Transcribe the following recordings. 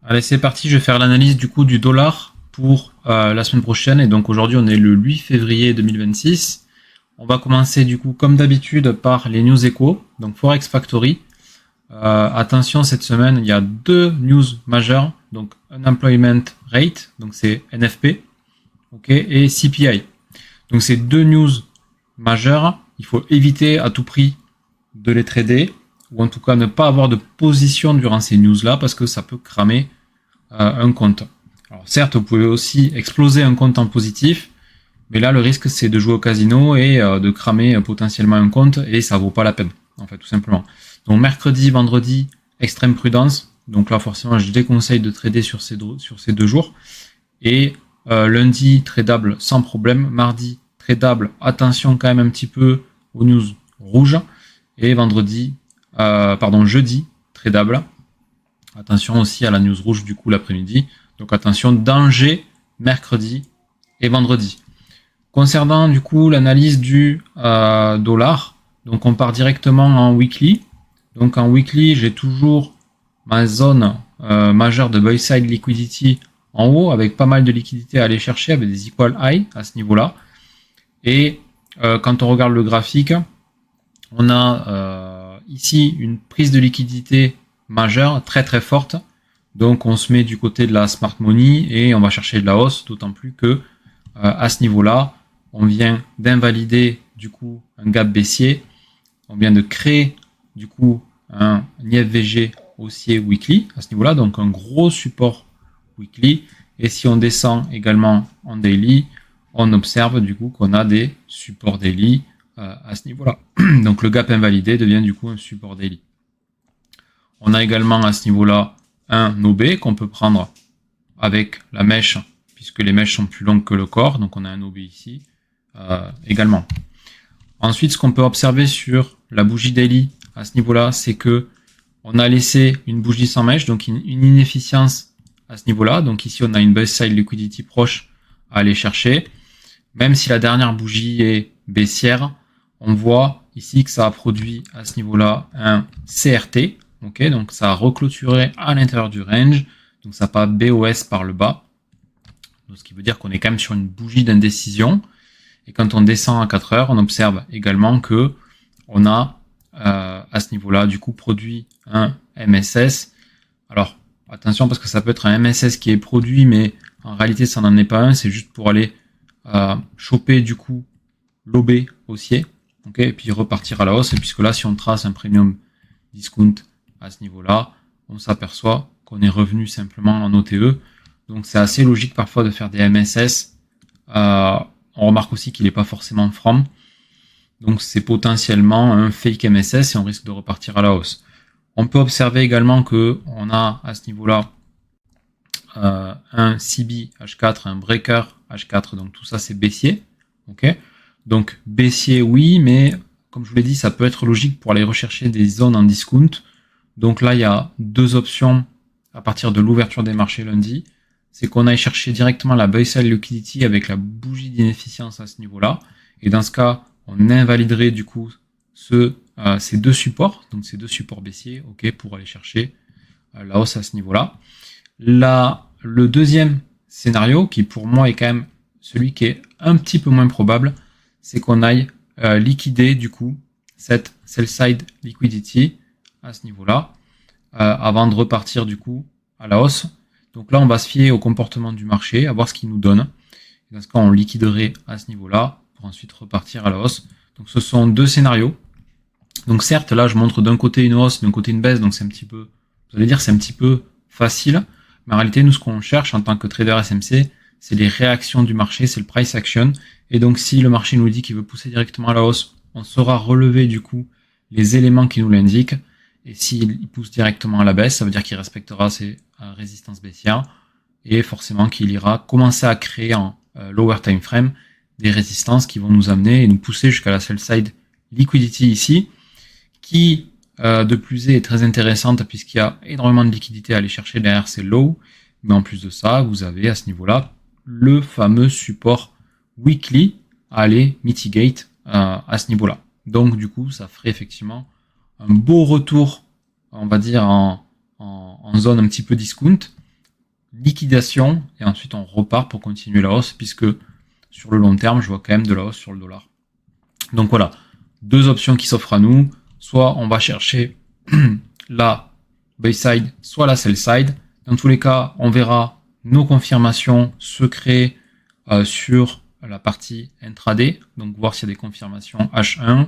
Allez, c'est parti, je vais faire l'analyse du coup du dollar pour la semaine prochaine. Et donc aujourd'hui, on est le 8 février 2026. On va commencer du coup comme d'habitude par les news échos, donc Forex Factory. Attention, cette semaine, il y a deux news majeures, donc Unemployment Rate, donc c'est NFP, ok, et CPI. Donc c'est deux news majeures, il faut éviter à tout prix de les trader, ou en tout cas ne pas avoir de position durant ces news-là, parce que ça peut cramer un compte. Alors certes, vous pouvez aussi exploser un compte en positif, mais là le risque c'est de jouer au casino et de cramer potentiellement un compte et ça vaut pas la peine, en fait, tout simplement. Donc mercredi, vendredi, extrême prudence. Donc là forcément je déconseille de trader sur ces deux jours. Et lundi, tradable sans problème. Mardi, tradable, attention quand même un petit peu aux news rouges. Et jeudi, tradable. Attention aussi à la news rouge du coup l'après-midi. Donc attention, danger mercredi et vendredi. Concernant du coup l'analyse du dollar, donc on part directement en weekly. Donc en weekly, j'ai toujours ma zone majeure de buy side liquidity en haut avec pas mal de liquidités à aller chercher avec des equal high à ce niveau-là. Et quand on regarde le graphique, on a ici une prise de liquidité majeure très très forte. Donc on se met du côté de la smart money et on va chercher de la hausse, d'autant plus que à ce niveau-là, on vient d'invalider du coup un gap baissier, on vient de créer du coup un IFVG haussier weekly à ce niveau-là, donc un gros support weekly. Et si on descend également en daily, on observe du coup qu'on a des supports daily à ce niveau-là. Donc le gap invalidé devient du coup un support daily. On a également à ce niveau-là un OB qu'on peut prendre avec la mèche, puisque les mèches sont plus longues que le corps, donc on a un OB ici également. Ensuite, ce qu'on peut observer sur la bougie daily à ce niveau-là, c'est que on a laissé une bougie sans mèche, donc une inefficience à ce niveau-là. Donc ici, on a une buy side liquidity proche à aller chercher. Même si la dernière bougie est baissière, on voit ici que ça a produit à ce niveau-là un CRT. Ok, donc ça a reclôturé à l'intérieur du range, donc ça n'a pas BOS par le bas. Donc, ce qui veut dire qu'on est quand même sur une bougie d'indécision. Et quand on descend à 4 heures, on observe également que on a à ce niveau-là du coup produit un MSS. Alors attention parce que ça peut être un MSS qui est produit, mais en réalité ça n'en est pas un. C'est juste pour aller choper du coup l'OB haussier, ok, et puis repartir à la hausse. Et puisque là, si on trace un premium discount à ce niveau-là, on s'aperçoit qu'on est revenu simplement en OTE. Donc c'est assez logique parfois de faire des MSS. On remarque aussi qu'il n'est pas forcément from. Donc c'est potentiellement un fake MSS et on risque de repartir à la hausse. On peut observer également que on a à ce niveau-là un CB H4, un breaker H4, donc tout ça c'est baissier. Ok. Donc baissier oui, mais comme je vous l'ai dit, ça peut être logique pour aller rechercher des zones en discount. Donc là il y a deux options à partir de l'ouverture des marchés lundi. C'est qu'on aille chercher directement la buy side liquidity avec la bougie d'inefficience à ce niveau-là. Et dans ce cas, on invaliderait du coup ces deux supports, donc ces deux supports baissiers, ok, pour aller chercher la hausse à ce niveau-là. Là, le deuxième scénario, qui pour moi est quand même celui qui est un petit peu moins probable, c'est qu'on aille liquider du coup cette sell side liquidity à ce niveau-là, avant de repartir du coup à la hausse. Donc là, on va se fier au comportement du marché, à voir ce qu'il nous donne. Et dans ce cas, on liquiderait à ce niveau-là pour ensuite repartir à la hausse. Donc ce sont deux scénarios. Donc certes, là, je montre d'un côté une hausse, d'un côté une baisse, donc c'est un petit peu, vous allez dire, c'est un petit peu facile. Mais en réalité, nous, ce qu'on cherche en tant que trader SMC, c'est les réactions du marché, c'est le price action. Et donc, si le marché nous dit qu'il veut pousser directement à la hausse, on saura relever du coup les éléments qui nous l'indiquent. Et s'il pousse directement à la baisse, ça veut dire qu'il respectera ses résistances baissières et forcément qu'il ira commencer à créer en lower time frame des résistances qui vont nous amener et nous pousser jusqu'à la sell side liquidity ici, qui de plus est très intéressante puisqu'il y a énormément de liquidité à aller chercher derrière ces lows. Mais en plus de ça, vous avez à ce niveau-là le fameux support weekly à aller mitigate à ce niveau-là. Donc du coup, ça ferait effectivement un beau retour, on va dire, en zone un petit peu discount. liquidation et ensuite on repart pour continuer la hausse puisque sur le long terme, je vois quand même de la hausse sur le dollar. Donc voilà, deux options qui s'offrent à nous. Soit on va chercher la buy side, soit la sell side. Dans tous les cas, on verra nos confirmations se créer sur la partie intraday. Donc voir s'il y a des confirmations H1,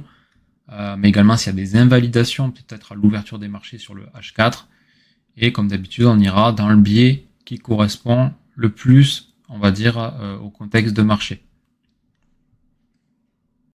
mais également s'il y a des invalidations peut-être à l'ouverture des marchés sur le H4. Et comme d'habitude, on ira dans le biais qui correspond le plus, on va dire, au contexte de marché.